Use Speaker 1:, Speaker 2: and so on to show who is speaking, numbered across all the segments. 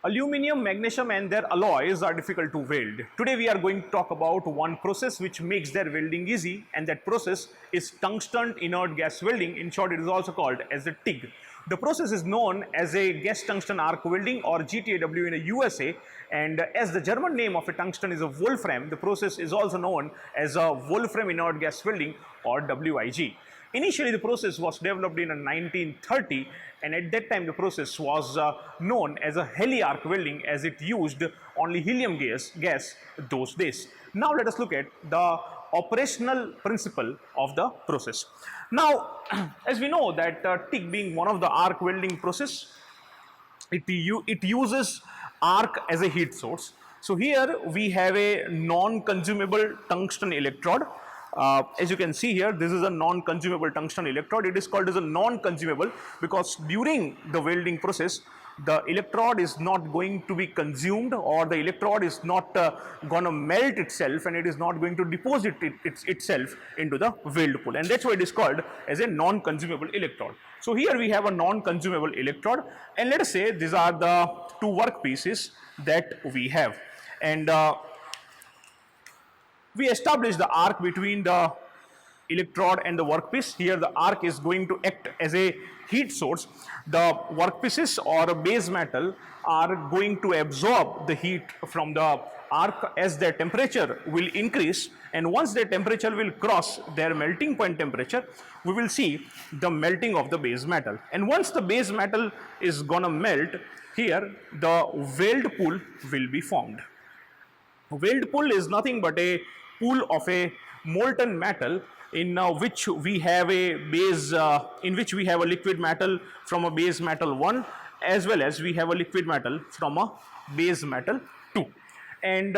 Speaker 1: Aluminium, magnesium and their alloys are difficult to weld. Today we are going to talk about one process which makes their welding easy, and that process is tungsten inert gas welding. In short, it is also called as a TIG. The process is known as a gas tungsten arc welding or GTAW in the USA, and as the German name of a tungsten is a Wolfram, the process is also known as a Wolfram inert gas welding or WIG. Initially, the process was developed in 1930, and at that time the process was known as a heli arc welding, as it used only helium gas those days. Now let us look at the operational principle of the process. Now, as we know that TIG being one of the arc welding process, it uses arc as a heat source. So here we have a non-consumable tungsten electrode. As you can see here, this is a non-consumable tungsten electrode. It is called as a non-consumable because during the welding process, the electrode is not going to be consumed, or the electrode is not going to melt itself, and it is not going to deposit itself into the weld pool, and that's why it is called as a non-consumable electrode. So here we have a non-consumable electrode, and let us say these are the two work pieces that we have, and we establish the arc between the electrode and the workpiece. Here the arc is going to act as a heat source. The workpieces or base metal are going to absorb the heat from the arc as their temperature will increase, and once their temperature will cross their melting point temperature, we will see the melting of the base metal. And once the base metal is gonna melt, here the weld pool will be formed. Weld pool is nothing but a pool of a molten metal in which we have a base, in which we have a liquid metal from a base metal 1, as well as we have a liquid metal from a base metal 2. And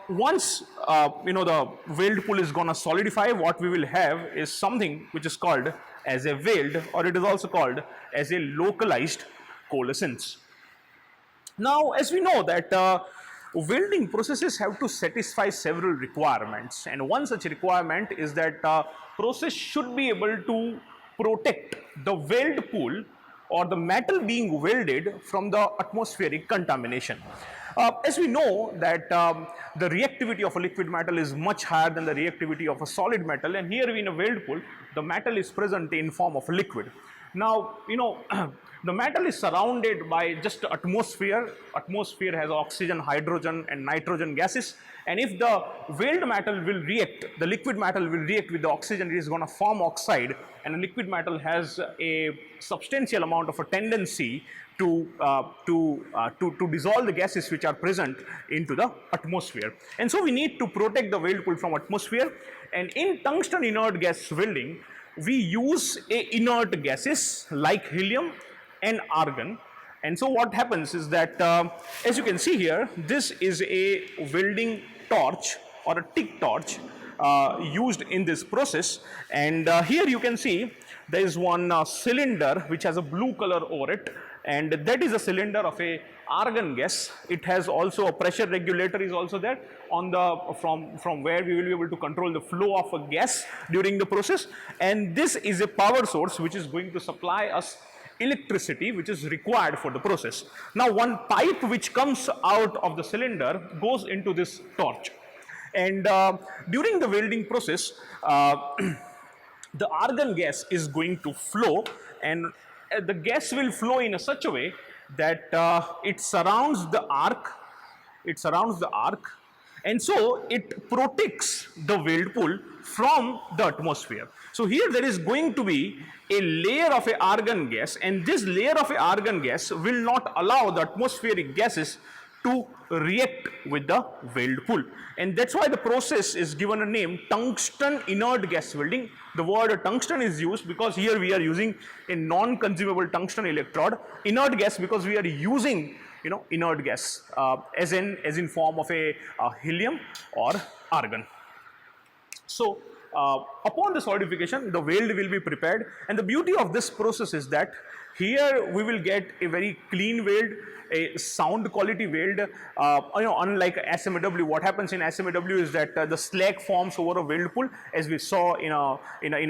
Speaker 1: once the weld pool is gonna solidify, what we will have is something which is called as a weld, or it is also called as a localized coalescence. Now, as we know that welding processes have to satisfy several requirements, and one such requirement is that process should be able to protect the weld pool or the metal being welded from the atmospheric contamination. As we know that the reactivity of a liquid metal is much higher than the reactivity of a solid metal, and here in a weld pool the metal is present in form of liquid. Now, the metal is surrounded by just atmosphere. Atmosphere has oxygen, hydrogen and nitrogen gases, and if the weld metal will react, the liquid metal will react with the oxygen, it is going to form oxide, and a liquid metal has a substantial amount of a tendency to dissolve the gases which are present into the atmosphere. And so we need to protect the weld pool from atmosphere, and in tungsten inert gas welding we use inert gases like helium and argon. And so what happens is that as you can see here, this is a welding torch or a TIG torch used in this process, and here you can see there is one cylinder which has a blue color over it, and that is a cylinder of a argon gas. It has also a pressure regulator is also there on the from where we will be able to control the flow of a gas during the process, and this is a power source which is going to supply us electricity which is required for the process. Now, one pipe which comes out of the cylinder goes into this torch, and during the welding process the argon gas is going to flow, and the gas will flow in such a way that it surrounds the arc, and so it protects the weld pool from the atmosphere. So here there is going to be a layer of a argon gas, and this layer of a argon gas will not allow the atmospheric gases to react with the weld pool, and that's why the process is given a name tungsten inert gas welding. The word tungsten is used because here we are using a non-consumable tungsten electrode, inert gas because we are using inert gas as in form of a helium or argon. So upon the solidification, the weld will be prepared, and the beauty of this process is that Here we will get a very clean weld, a sound quality weld. Unlike SMAW, what happens in SMAW is that the slag forms over a weld pool, as we saw in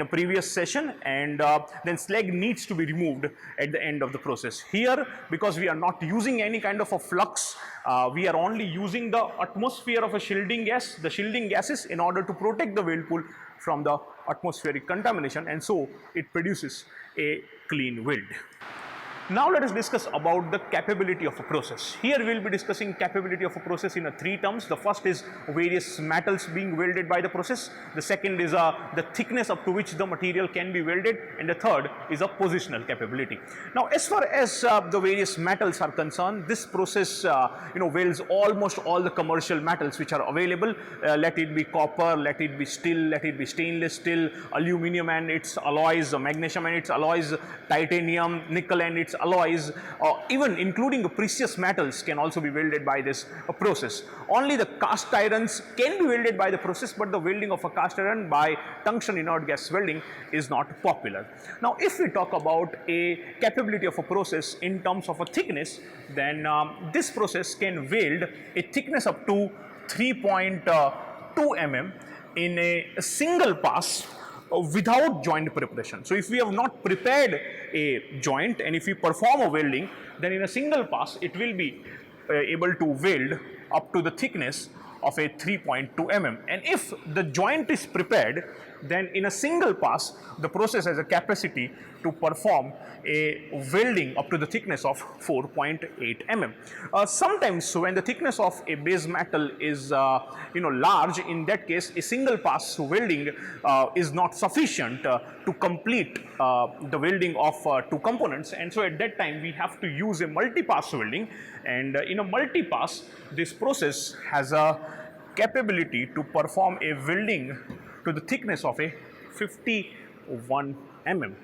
Speaker 1: a previous session, and then slag needs to be removed at the end of the process. Here, because we are not using any kind of a flux, we are only using the atmosphere of a shielding gas, the shielding gases, in order to protect the weld pool from the atmospheric contamination, and so it produces a clean weld. Now let us discuss about the capability of a process. Here we will be discussing capability of a process in three terms. The first is various metals being welded by the process. The second is the thickness up to which the material can be welded, and the third is a positional capability. Now, as far as the various metals are concerned, this process welds almost all the commercial metals which are available. Let it be copper, let it be steel, let it be stainless steel, aluminum and its alloys, magnesium and its alloys, titanium, nickel and its alloys, even including the precious metals can also be welded by this process. Only the cast irons can be welded by the process, but the welding of a cast iron by tungsten inert gas welding is not popular. Now, if we talk about a capability of a process in terms of a thickness, then this process can weld a thickness up to 3.2 mm in a single pass without joint preparation. So if we have not prepared a joint and if we perform a welding, then in a single pass it will be able to weld up to the thickness of a 3.2 mm. And if the joint is prepared, then in a single pass the process has a capacity to perform a welding up to the thickness of 4.8 mm. Sometimes when the thickness of a base metal is large, in that case a single pass welding is not sufficient to complete the welding of two components, and so at that time we have to use a multi-pass welding, and in a multi-pass this process has a capability to perform a welding to the thickness of a 51 mm.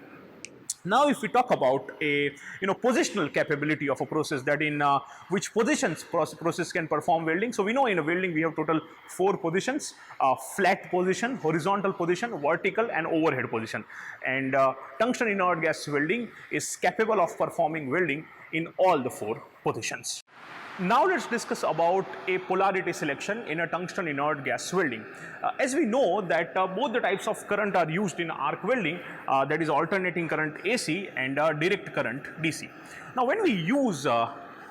Speaker 1: Now, if we talk about a positional capability of a process, that in which positions process can perform welding. So we know in a welding we have total 4 positions: flat position, horizontal position, vertical and overhead position. And tungsten inert gas welding is capable of performing welding in all the 4 positions. Now let's discuss about a polarity selection in a tungsten inert gas welding. As we know that both the types of current are used in arc welding, that is alternating current AC and direct current DC. Now when we use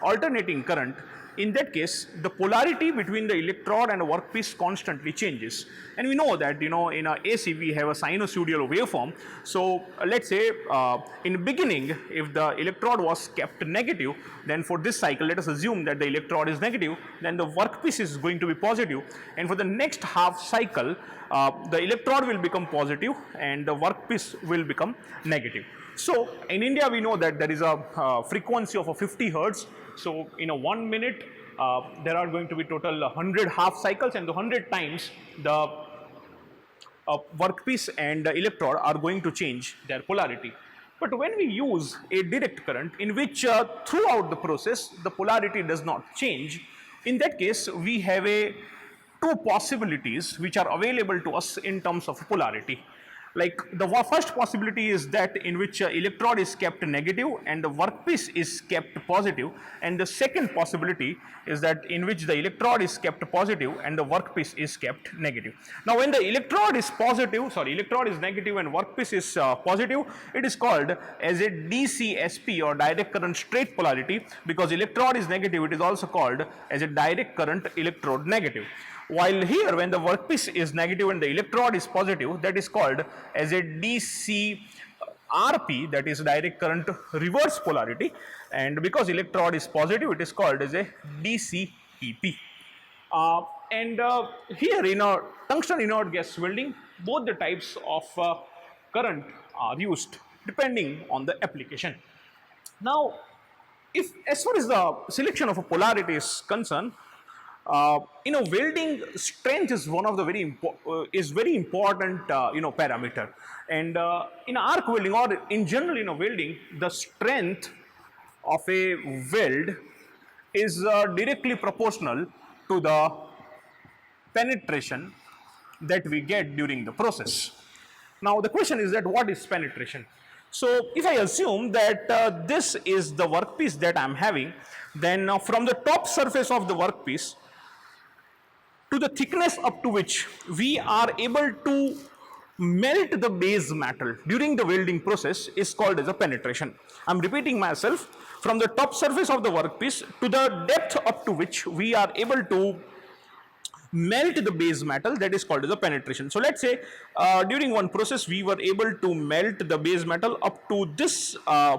Speaker 1: alternating current, in that case the polarity between the electrode and the workpiece constantly changes, and we know that in a AC we have a sinusoidal waveform. So let's say in the beginning, if the electrode was kept negative, then for this cycle let us assume that the electrode is negative, then the workpiece is going to be positive, and for the next half cycle the electrode will become positive and the workpiece will become negative. So in India we know that there is a frequency of 50 Hertz. So in a 1 minute there are going to be total 100 half cycles, and the 100 times the workpiece and the electrode are going to change their polarity. But when we use a direct current in which throughout the process the polarity does not change, in that case we have two possibilities which are available to us in terms of polarity. Like the first possibility is that in which electrode is kept negative and the workpiece is kept positive, and the second possibility is that in which the electrode is kept positive and the workpiece is kept negative. Now when the electrode is negative and workpiece is positive, it is called as a DCSP or direct current straight polarity. Because electrode is negative, it is also called as a direct current electrode negative. While here when the workpiece is negative and the electrode is positive, that is called as a DCRP, that is direct current reverse polarity, and because electrode is positive it is called as a DCEP. Here in a tungsten inert gas welding, both the types of current are used depending on the application. Now, if as far as the selection of a polarity is concerned, welding strength is one of the very important parameter, and in arc welding or in general in a welding, the strength of a weld is directly proportional to the penetration that we get during the process. Now the question is that what is penetration? So if I assume that this is the workpiece that I'm having, then from the top surface of the workpiece to the thickness up to which we are able to melt the base metal during the welding process is called as a penetration. I'm repeating myself, from the top surface of the workpiece to the depth up to which we are able to melt the base metal, that is called as a penetration. So let's say during one process we were able to melt the base metal up to this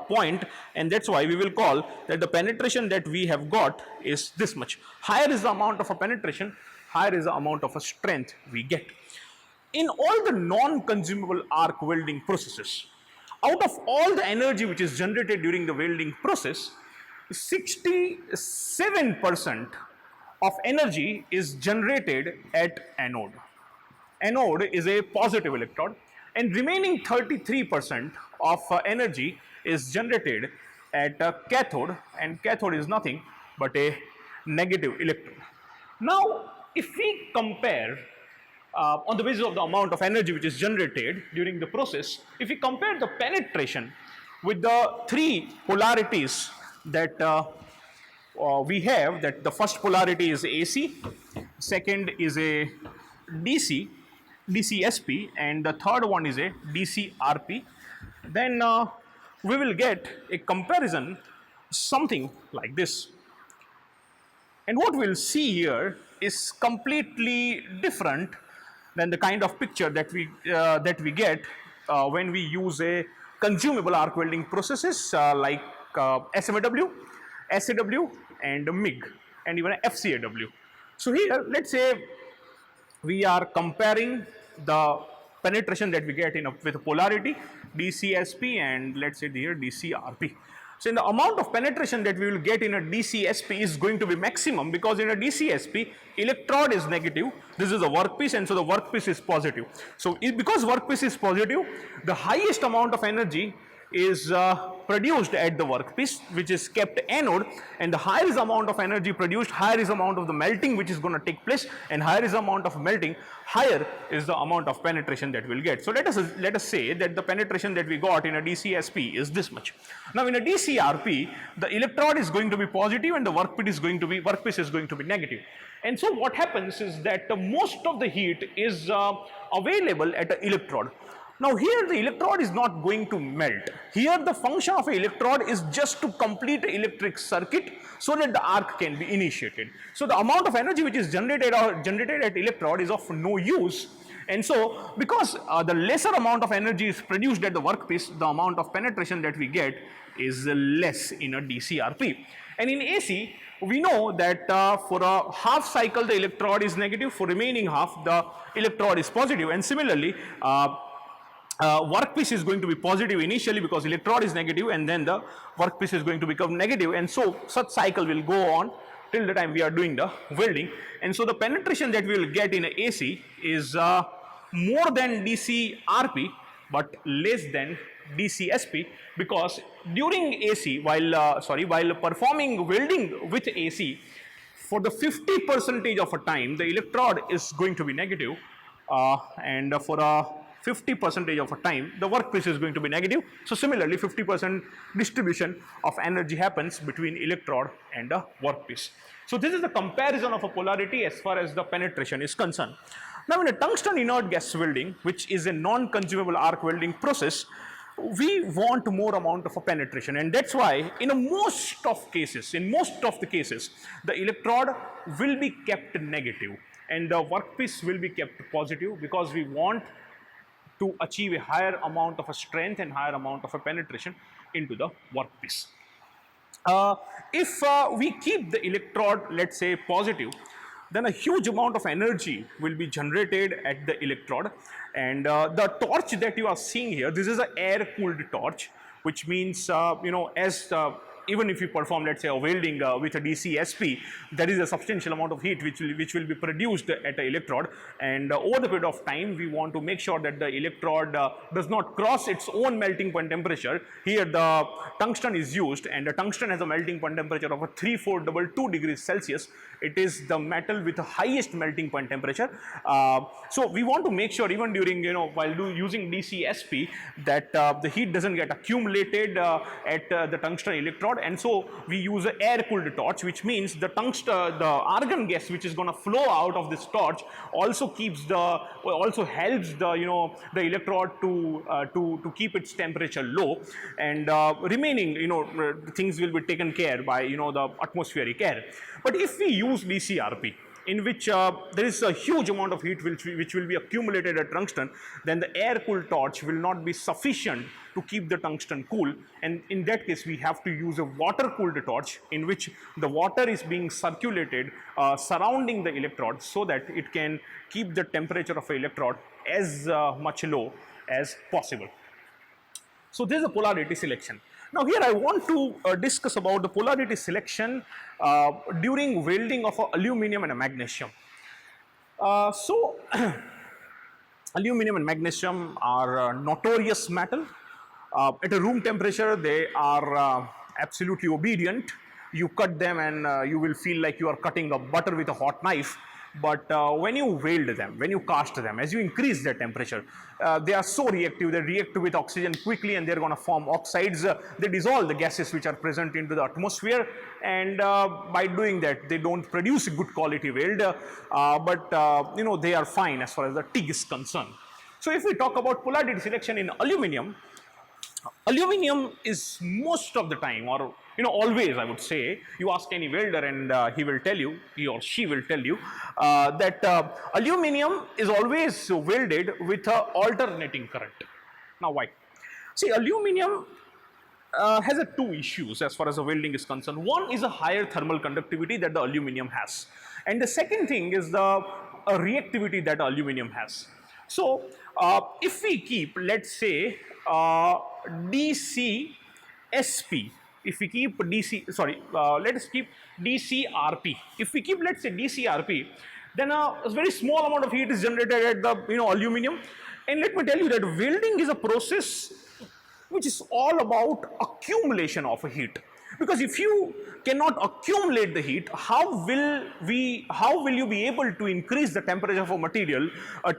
Speaker 1: point, and that's why we will call that the penetration that we have got is this much. Higher is the amount of a penetration, higher is the amount of a strength we get. In all the non-consumable arc welding processes, out of all the energy which is generated during the welding process, 67% of energy is generated at anode. Anode is a positive electrode, and remaining 33% of energy is generated at cathode, and cathode is nothing but a negative electrode. Now, if we compare on the basis of the amount of energy which is generated during the process, if we compare the penetration with the three polarities that we have, that the first polarity is AC, second is a DC, DCSP, and the third one is a DCRP, then we will get a comparison something like this. And what we'll see here is completely different than the kind of picture that we get when we use a consumable arc welding processes like SMAW, SAW, and MIG, and even FCAW. So here, let's say we are comparing the penetration that we get with a polarity DCSP, and let's say here DCRP. So in the amount of penetration that we will get in a DCSP is going to be maximum, because in a DCSP electrode is negative, this is a workpiece, and so the workpiece is positive. So because workpiece is positive, the highest amount of energy is produced at the workpiece, which is kept anode, and the higher is the amount of energy produced, higher is the amount of the melting which is going to take place, and higher is the amount of melting, higher is the amount of penetration that we'll get. So let us say that the penetration that we got in a DCSP is this much. Now in a DCRP, the electrode is going to be positive and the workpiece is going to be negative. And so what happens is that most of the heat is available at the electrode. Now here the electrode is not going to melt. Here the function of an electrode is just to complete the electric circuit so that the arc can be initiated. So the amount of energy which is generated at electrode is of no use. And so because the lesser amount of energy is produced at the workpiece, the amount of penetration that we get is less in a DCRP. And in AC, we know that for a half cycle the electrode is negative, for remaining half the electrode is positive, and similarly workpiece is going to be positive initially because electrode is negative, and then the workpiece is going to become negative, and so such cycle will go on till the time we are doing the welding. And so the penetration that we will get in AC is more than DCRP but less than DCSP, because during AC, while performing welding with AC, for the 50% of a time the electrode is going to be negative, and for a 50% of a time the workpiece is going to be negative. So similarly 50% distribution of energy happens between electrode and the workpiece. So this is the comparison of a polarity as far as the penetration is concerned. Now in a tungsten inert gas welding, which is a non-consumable arc welding process, we want more amount of a penetration, and that's why in most of the cases the electrode will be kept negative and the workpiece will be kept positive, because we want to achieve a higher amount of a strength and higher amount of a penetration into the workpiece. If we keep the electrode, let's say, positive, then a huge amount of energy will be generated at the electrode. And the torch that you are seeing here, this is an air cooled torch, which means as even if you perform, let's say, a welding with a DC-SP, there is a substantial amount of heat which will be produced at the electrode, and over the period of time, we want to make sure that the electrode does not cross its own melting point temperature. Here, the tungsten is used, and the tungsten has a melting point temperature of a 3422 degrees Celsius. It is the metal with the highest melting point temperature. So we want to make sure, even during, while using DC-SP, that the heat doesn't get accumulated at the tungsten electrode, and so we use an air-cooled torch, which means the argon gas which is going to flow out of this torch also helps the electrode to keep its temperature low, and remaining things will be taken care by the atmospheric air. But if we use DCRP, in which there is a huge amount of heat which will be accumulated at tungsten, then the air-cooled torch will not be sufficient to keep the tungsten cool, and in that case we have to use a water-cooled torch, in which the water is being circulated surrounding the electrode, so that it can keep the temperature of the electrode as much low as possible. So this is a polarity selection. Now here I want to discuss about the polarity selection during welding of aluminum and magnesium. So aluminum and magnesium are notorious metal. At a room temperature, they are absolutely obedient. You cut them and you will feel like you are cutting a butter with a hot knife. But when you weld them, when you cast them, as you increase their temperature, they are so reactive. They react with oxygen quickly, and they're going to form oxides. They dissolve the gases which are present into the atmosphere, and by doing that, they don't produce a good quality weld. But they are fine as far as the TIG is concerned. So if we talk about polarity selection in aluminum is most of the time, or always, I would say, you ask any welder and he or she will tell you that aluminum is always welded with an alternating current. Now why? See, aluminum has two issues as far as the welding is concerned. One is a higher thermal conductivity that the aluminum has, and the second thing is the reactivity that aluminum has. So if we keep, let's say, DC-SP, if we keep let us keep DCRP. If we keep, let's say, DCRP, then a very small amount of heat is generated at the aluminum. And let me tell you that welding is a process which is all about accumulation of a heat. Because if you cannot accumulate the heat, how will you be able to increase the temperature of a material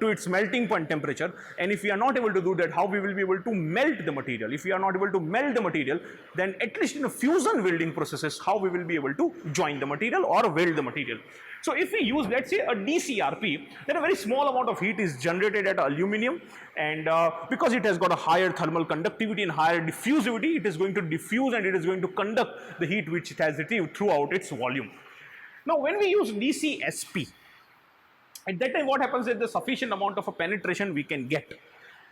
Speaker 1: to its melting point temperature? And if we are not able to do that, how we will be able to melt the material? If we are not able to melt the material, then at least in the fusion welding processes, how we will be able to join the material or weld the material? So if we use, let's say, a DCRP, then a very small amount of heat is generated at aluminum, and because it has got a higher thermal conductivity and higher diffusivity, it is going to diffuse and it is going to conduct the heat which it has received throughout its volume. Now when we use DC-SP, at that time what happens is the sufficient amount of a penetration we can get.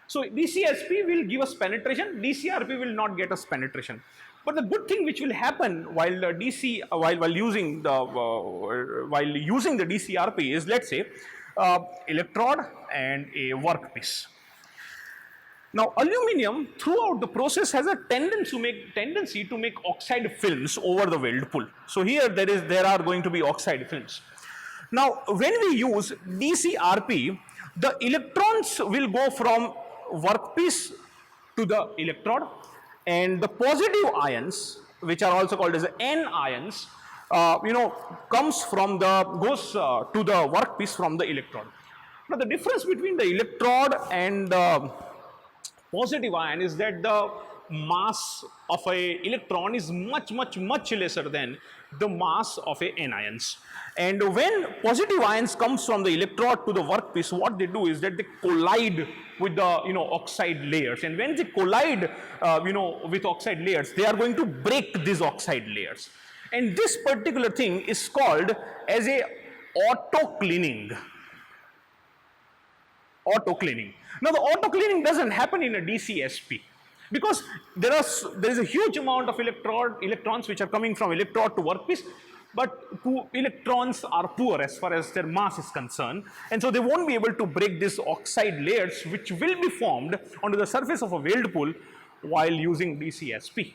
Speaker 1: So DC-SP will give us penetration, DCRP will not get us penetration. But the good thing which will happen while using the DCRP is, let's say, electrode and a workpiece. Now, aluminum throughout the process has a tendency to make oxide films over the weld pool. So here there are going to be oxide films. Now, when we use DCRP, the electrons will go from workpiece to the electrode, and the positive ions, which are also called as N ions, goes to the workpiece from the electrode. Now the difference between the electrode and the positive ion is that the mass of a electron is much lesser than the mass of a N ions. And when positive ions comes from the electrode to the workpiece, what they do is that they collide with the oxide layers, and when they collide with oxide layers, they are going to break these oxide layers, and this particular thing is called as a auto-cleaning. Now the auto-cleaning doesn't happen in a DC-SP, because there is a huge amount of electrons which are coming from electrode to workpiece, but electrons are poor as far as their mass is concerned, and so they won't be able to break these oxide layers which will be formed onto the surface of a weld pool while using DC-SP.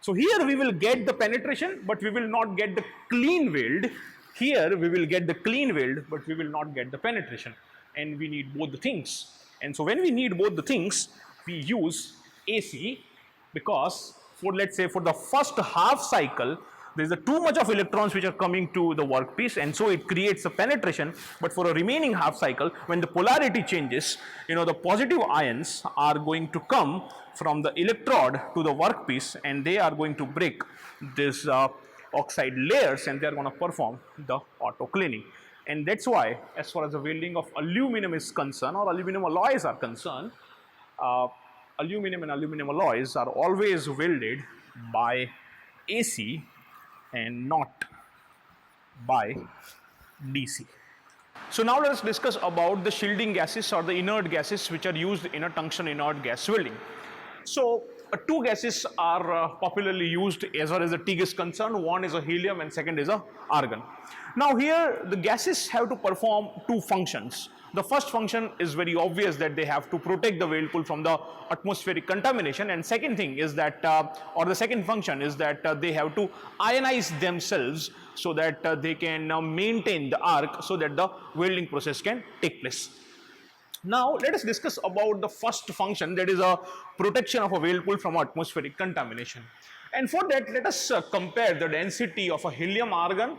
Speaker 1: So here we will get the penetration, but we will not get the clean weld. Here we will get the clean weld, but we will not get the penetration. And we need both the things. And so when we need both the things, we use AC, because for, let's say, for the first half cycle, there is too much of electrons which are coming to the workpiece, and so it creates a penetration. But for a remaining half cycle, when the polarity changes, the positive ions are going to come from the electrode to the workpiece, and they are going to break this oxide layers, and they are going to perform the auto cleaning. And that's why, as far as the welding of aluminum is concerned, or aluminum alloys are concerned, aluminum and aluminum alloys are always welded by AC and not by DC. So now let us discuss about the shielding gases or the inert gases which are used in a tungsten inert gas welding. So two gases are popularly used as far as the TIG is concerned. One is a helium and second is a argon. Now here the gases have to perform two functions. The first function is very obvious, that they have to protect the weld pool from the atmospheric contamination, and second thing is that, or the second function is that they have to ionize themselves so that they can maintain the arc so that the welding process can take place. Now let us discuss about the first function, that is a protection of a weld pool from atmospheric contamination. And for that, let us compare the density of a helium argon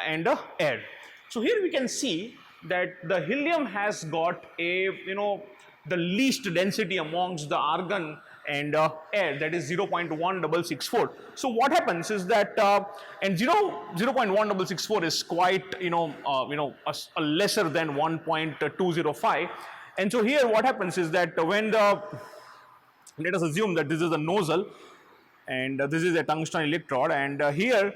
Speaker 1: and air. So here we can see that the helium has got a, the least density amongst the argon and air, that is 0.1664. So what happens is that, and 0.1664 is quite, a lesser than 1.205. And so here what happens is that when let us assume that this is a nozzle and this is a tungsten electrode, and here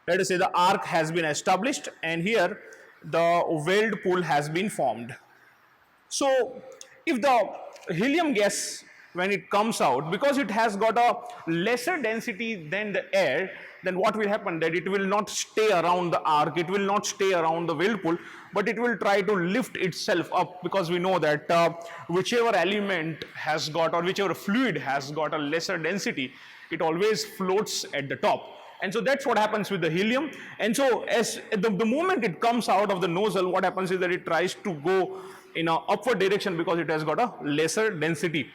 Speaker 1: let us say the arc has been established, and here the weld pool has been formed. So if the helium gas, when it comes out, because it has got a lesser density than the air, then what will happen, that it will not stay around the arc, it will not stay around the weld pool, but it will try to lift itself up, because we know that whichever element has got, or whichever fluid has got a lesser density, it always floats at the top. And so that's what happens with the helium. And so as the moment it comes out of the nozzle, what happens is that it tries to go in an upward direction because it has got a lesser density.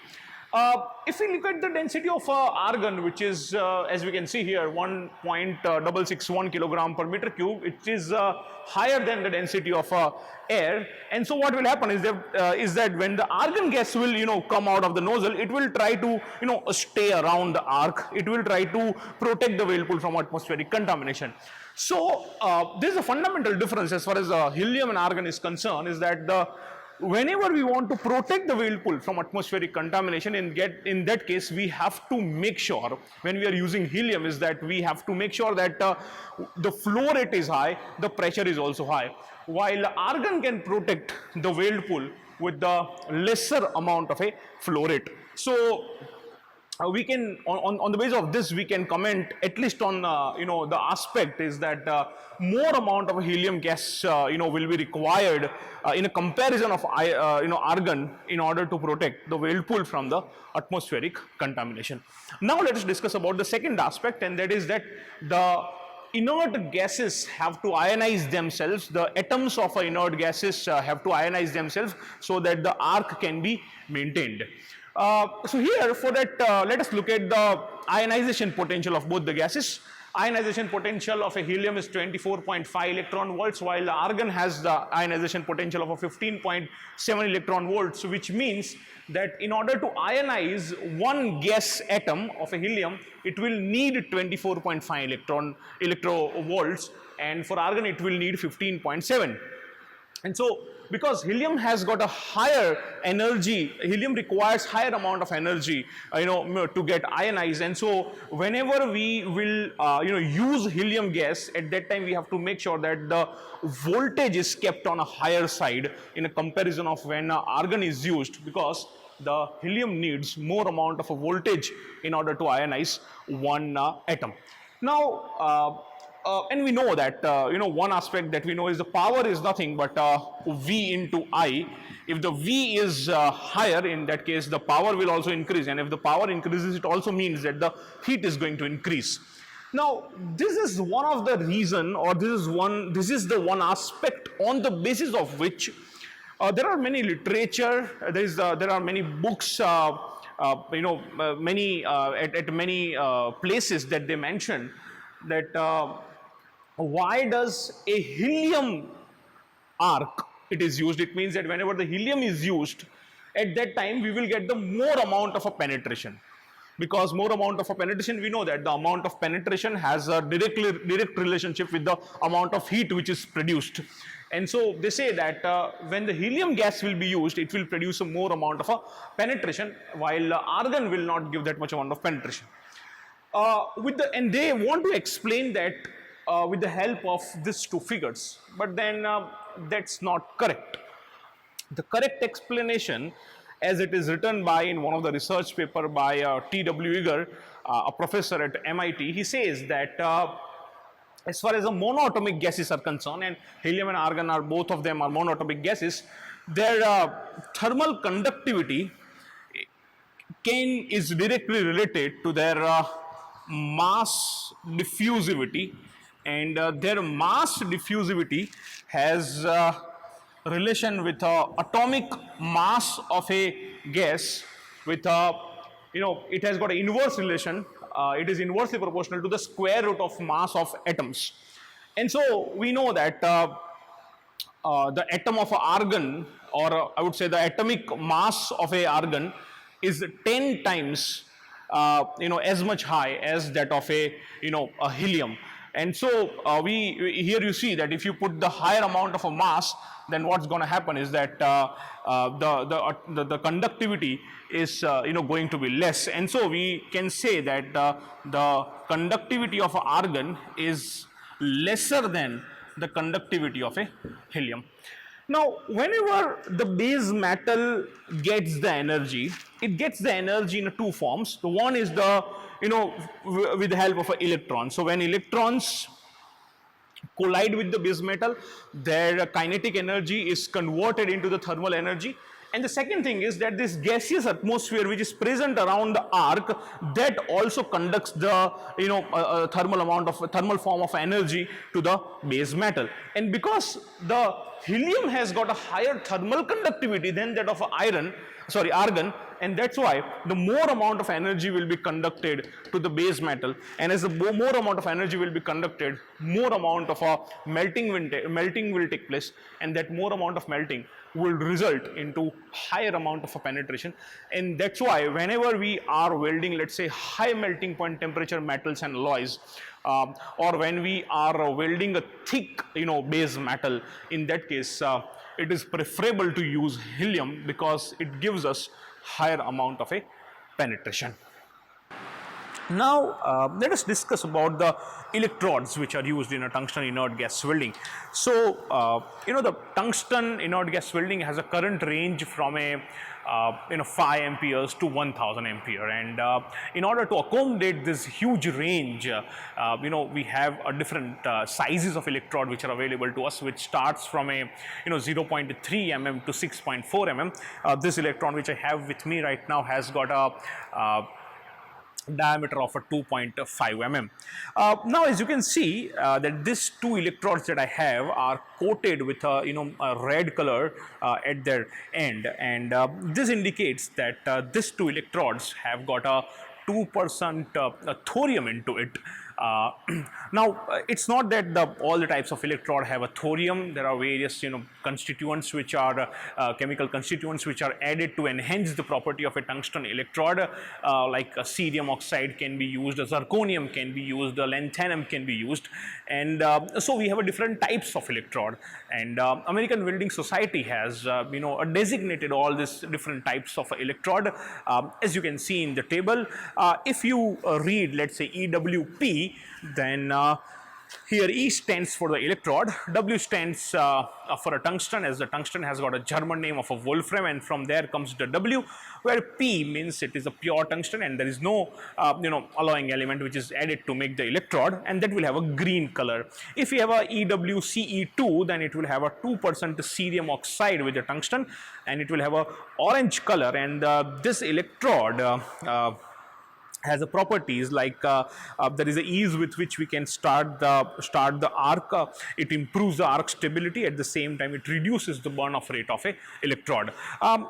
Speaker 1: If we look at the density of argon, which is, as we can see here, 1.661 kilogram per meter cube, it is higher than the density of air. And so what will happen is that when the argon gas will, come out of the nozzle, it will try to, stay around the arc. It will try to protect the weld pool from atmospheric contamination. So there is a fundamental difference as far as helium and argon is concerned, is that whenever we want to protect the weld pool from atmospheric contamination, in that case we have to make sure, when we are using helium, is that we have to make sure that the flow rate is high, the pressure is also high, while argon can protect the weld pool with the lesser amount of a flow rate. So we can, on the basis of this, we can comment at least on the aspect is that more amount of helium gas will be required in a comparison of argon in order to protect the weld pool from the atmospheric contamination. Now let us discuss about the second aspect, and that is that the inert gases have to ionize themselves. The atoms of inert gases have to ionize themselves so that the arc can be maintained. So here, for that, let us look at the ionization potential of both the gases. Ionization potential of a helium is 24.5 electron volts, while argon has the ionization potential of a 15.7 electron volts, which means that in order to ionize one gas atom of a helium, it will need 24.5 electrovolts, and for argon it will need 15.7. And so, because helium has got a higher energy, helium requires higher amount of energy, to get ionized. And so, whenever we will, use helium gas, at that time we have to make sure that the voltage is kept on a higher side in a comparison of when argon is used, because the helium needs more amount of a voltage in order to ionize one atom. Now, and we know that one aspect that we know is the power is nothing but V into I. If the V is higher, in that case the power will also increase, and if the power increases, it also means that the heat is going to increase. Now this is one of the reason, or this is the one aspect on the basis of which there are many literature, there are many books, many at many places that they mention that why does a helium arc it is used. It means that whenever the helium is used, at that time we will get the more amount of a penetration, because more amount of a penetration, we know that the amount of penetration has a direct relationship with the amount of heat which is produced. And so they say that when the helium gas will be used, it will produce a more amount of a penetration, while argon will not give that much amount of penetration. And they want to explain that with the help of these two figures, but then that's not correct. The correct explanation, as it is written by in one of the research paper by T.W. Eager, a professor at MIT, he says that as far as the monoatomic gases are concerned, and helium and argon are both of them are monoatomic gases, their thermal conductivity is directly related to their mass diffusivity, and their mass diffusivity has relation with atomic mass of a gas with it has got an inverse relation. It is inversely proportional to the square root of mass of atoms. And so we know that the atom of argon, or I would say the atomic mass of a argon, is 10 times as much high as that of a helium. And so here you see that if you put the higher amount of a mass, then what's going to happen is that the conductivity is going to be less. And so we can say that the conductivity of argon is lesser than the conductivity of a helium. Now, whenever the base metal gets the energy, it gets the energy in two forms. The one is the with the help of an electron. So when electrons collide with the base metal, their kinetic energy is converted into the thermal energy. And the second thing is that this gaseous atmosphere which is present around the arc, that also conducts the thermal form of energy to the base metal. And because the helium has got a higher thermal conductivity than that of argon, and that's why the more amount of energy will be conducted to the base metal, and as the more amount of energy will be conducted, more amount of a melting will take place, and that more amount of melting will result into higher amount of a penetration. And that's why whenever we are welding, let's say, high melting point temperature metals and alloys, or when we are welding a thick base metal, in that case it is preferable to use helium because it gives us higher amount of a penetration. Now let us discuss about the electrodes which are used in a tungsten inert gas welding. So the tungsten inert gas welding has a current range from a 5 amperes to 1000 ampere, and in order to accommodate this huge range, we have a different sizes of electrode which are available to us, which starts from a 0.3 mm to 6.4 mm. This electron which I have with me right now has got a diameter of a 2.5 mm. Now, as you can see, that these two electrodes that I have are coated with a red color at their end, and this indicates that these two electrodes have got a 2% thorium into it. Now, it's not that all the types of electrode have a thorium. There are various constituents which are chemical constituents which are added to enhance the property of a tungsten electrode, like cerium oxide can be used, zirconium can be used, lanthanum can be used, and so we have a different types of electrode, and American Welding Society has designated all these different types of electrode. As you can see in the table, if you read, let's say, EWP, then Here E stands for the electrode, W stands for a tungsten, as the tungsten has got a German name of a Wolfram, and from there comes the W, where P means it is a pure tungsten and there is no alloying element which is added to make the electrode, and that will have a green color. If you have a EWCE2, then it will have a 2% cerium oxide with the tungsten and it will have a orange color, and this electrode has a properties like there is a ease with which we can start the arc. It improves the arc stability, at the same time it reduces the burn off rate of a electrode.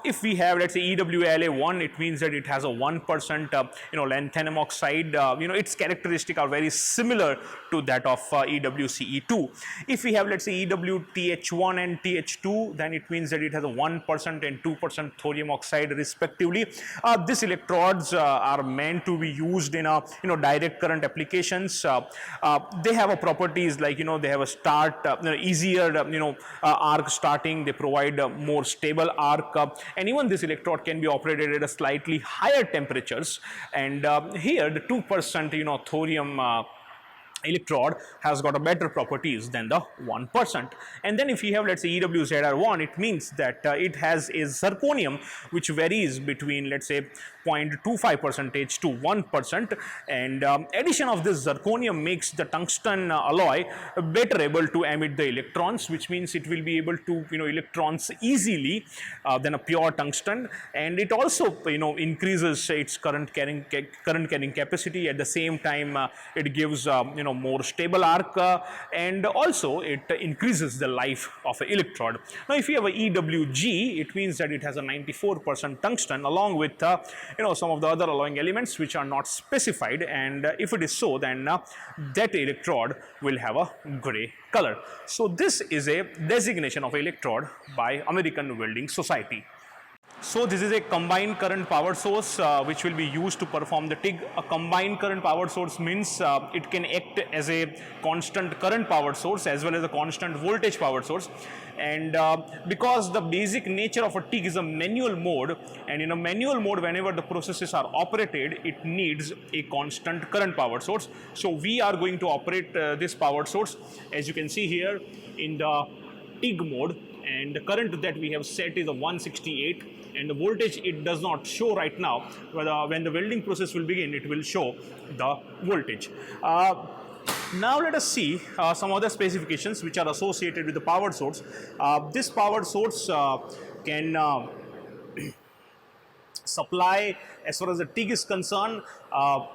Speaker 1: If we have, let's say, EWLA1, it means that it has a 1% lanthanum oxide. Its characteristics are very similar to that of EWCE2. If we have, let's say, EWTH1 and TH2, then it means that it has a 1% and 2% thorium oxide respectively. These electrodes are meant to be used in a direct current applications. They have a properties like they have a start easier arc starting. They provide more stable arc, and even this electrode can be operated at a slightly higher temperatures. And here the 2% thorium electrode has got a better properties than the 1%. And then if you have, let's say, EWZR1, it means that it has a zirconium which varies between, let's say, 0.25% to 1%, and addition of this zirconium makes the tungsten alloy better able to emit the electrons, which means it will be able to electrons easily than a pure tungsten, and it also increases its current carrying capacity. At the same time it gives more stable arc, and also it increases the life of an electrode. Now if you have a EWG, it means that it has a 94% tungsten along with some of the other alloying elements which are not specified, and if it is so, then that electrode will have a gray color. So this is a designation of electrode by American Welding Society. So this is a combined current power source which will be used to perform the TIG. A combined current power source means it can act as a constant current power source as well as a constant voltage power source. And because the basic nature of a TIG is a manual mode, and in a manual mode whenever the processes are operated, it needs a constant current power source. So we are going to operate this power source, as you can see here, in the TIG mode, and the current that we have set is a 168, and the voltage it does not show right now. When the welding process will begin, it will show the voltage. Now let us see some other specifications which are associated with the power source. This power source can supply, as far as the TIG is concerned,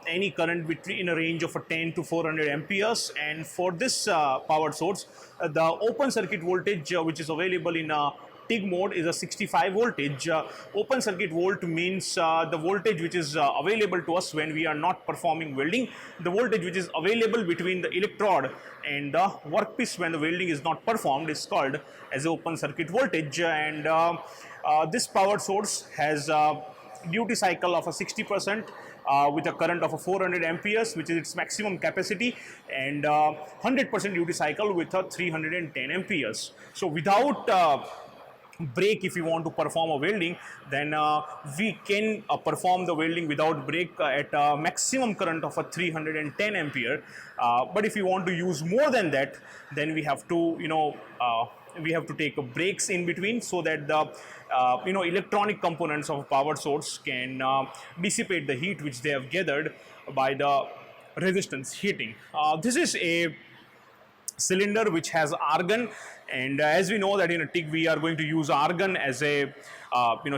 Speaker 1: any current between in a range of 10 to 400 amperes, and for this power source the open circuit voltage which is available in TIG mode is a 65 voltage. Open circuit volt means the voltage which is available to us when we are not performing welding. The voltage which is available between the electrode and the workpiece when the welding is not performed is called as open circuit voltage. And this power source has duty cycle of a 60% with a current of a 400 amperes, which is its maximum capacity, and 100% duty cycle with a 310 amperes. So without brake, if you want to perform a welding, then we can perform the welding without brake at a maximum current of a 310 ampere. But if you want to use more than that, then we have to take brakes in between, so that the electronic components of a power source can dissipate the heat which they have gathered by the resistance heating. This is a cylinder which has argon, and as we know that in a TIG we are going to use argon as a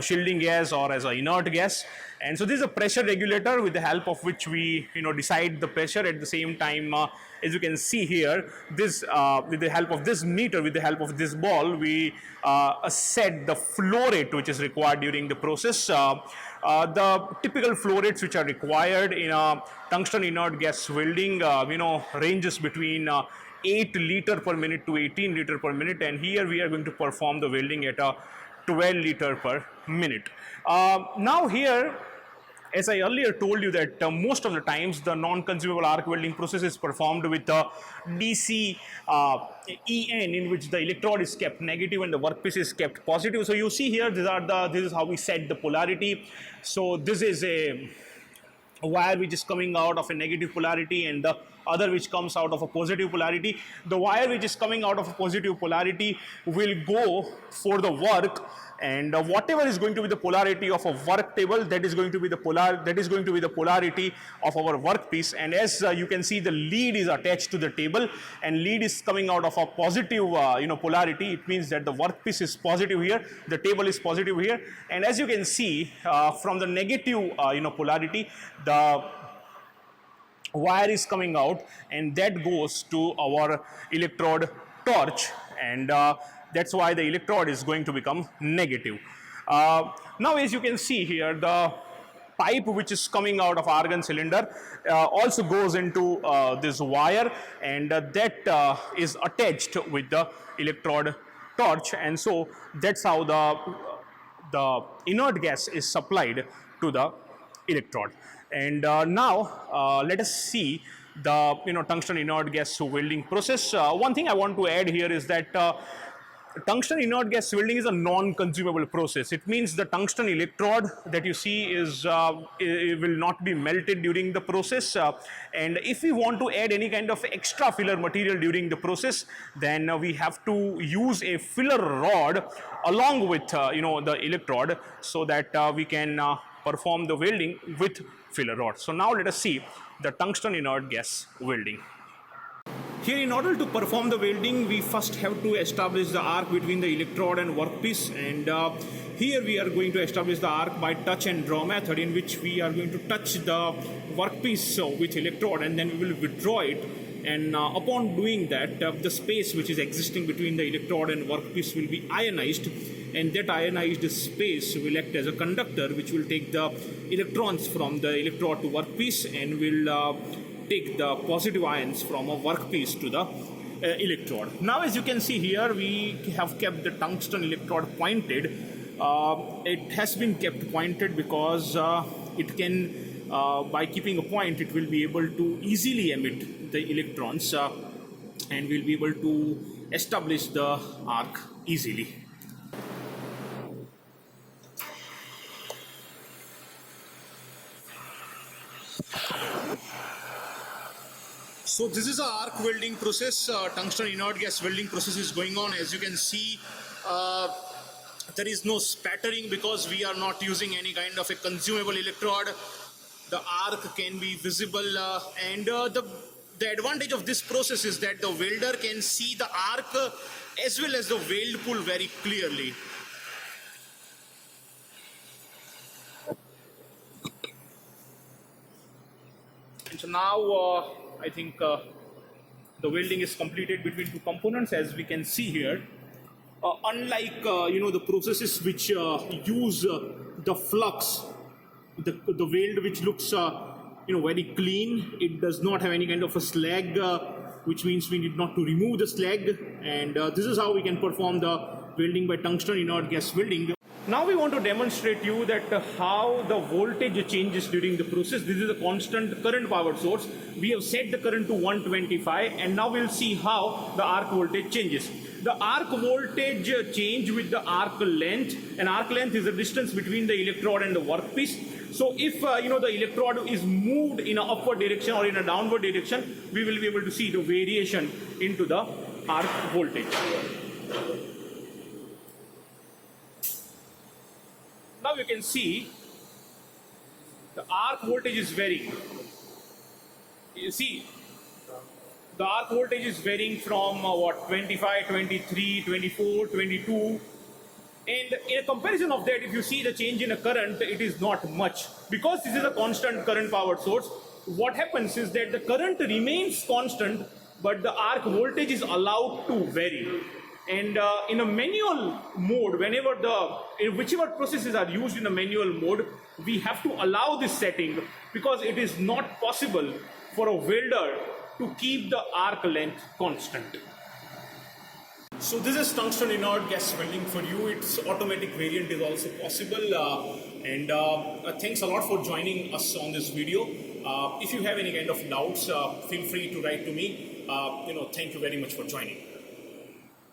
Speaker 1: shielding gas or as an inert gas. And so this is a pressure regulator with the help of which we decide the pressure. At the same time, as you can see here, this with the help of this meter, with the help of this ball, we set the flow rate which is required during the process. The typical flow rates which are required in a tungsten inert gas welding ranges between 8 liter per minute to 18 liter per minute, and here we are going to perform the welding at a 12 liter per minute. Now here, as I earlier told you that most of the times the non-consumable arc welding process is performed with a DC EN, in which the electrode is kept negative and the workpiece is kept positive. So you see here, this is how we set the polarity. So this is a wire which is coming out of a negative polarity, and the other which comes out of a positive polarity. The wire which is coming out of a positive polarity will go for the work, and whatever is going to be the polarity of a work table, that is going to be the polarity of our workpiece. And as you can see, the lead is attached to the table, and lead is coming out of a positive polarity. It means that the workpiece is positive here, the table is positive here, and as you can see from the negative polarity, the wire is coming out, and that goes to our electrode torch, and that's why the electrode is going to become negative. Now as you can see here, the pipe which is coming out of argon cylinder also goes into this wire, and that is attached with the electrode torch, and so that's how the inert gas is supplied to the electrode. And now let us see the tungsten inert gas welding process. One thing I want to add here is that tungsten inert gas welding is a non-consumable process. It means the tungsten electrode that you see it will not be melted during the process, and if we want to add any kind of extra filler material during the process, then we have to use a filler rod along with the electrode, so that we can perform the welding with filler rod. So now let us see the tungsten inert gas welding. Here, in order to perform the welding, we first have to establish the arc between the electrode and workpiece, and here we are going to establish the arc by touch and draw method, in which we are going to touch the workpiece with electrode, and then we will withdraw it, and upon doing that, the space which is existing between the electrode and workpiece will be ionized, and that ionized space will act as a conductor which will take the electrons from the electrode to workpiece, and will take the positive ions from a workpiece to the electrode. Now as you can see here, we have kept the tungsten electrode pointed. It has been kept pointed because it can, by keeping a point, it will be able to easily emit the electrons and will be able to establish the arc easily. So this is the arc welding process, tungsten inert gas welding process is going on. As you can see, there is no spattering because we are not using any kind of a consumable electrode. The arc can be visible, and the advantage of this process is that the welder can see the arc as well as the weld pool very clearly. And so now I think the welding is completed between two components, as we can see here. Unlike the processes which use the flux, the weld which looks very clean, it does not have any kind of a slag, which means we need not to remove the slag, and this is how we can perform the welding by tungsten inert gas welding. Now we want to demonstrate you that how the voltage changes during the process. This is a constant current power source. We have set the current to 125, and now we'll see how the arc voltage changes. The arc voltage change with the arc length, and arc length is the distance between the electrode and the workpiece. So if the electrode is moved in an upward direction or in a downward direction, we will be able to see the variation into the arc voltage. Now you can see the arc voltage is varying. You see, the arc voltage is varying from 25, 23, 24, 22. And in a comparison of that, if you see the change in a current, it is not much. Because this is a constant current power source, what happens is that the current remains constant, but the arc voltage is allowed to vary. And in a manual mode, whichever processes are used in a manual mode, we have to allow this setting, because it is not possible for a welder to keep the arc length constant. So this is tungsten inert gas welding for you. Its automatic variant is also possible. And thanks a lot for joining us on this video. If you have any kind of doubts, feel free to write to me. Thank you very much for joining.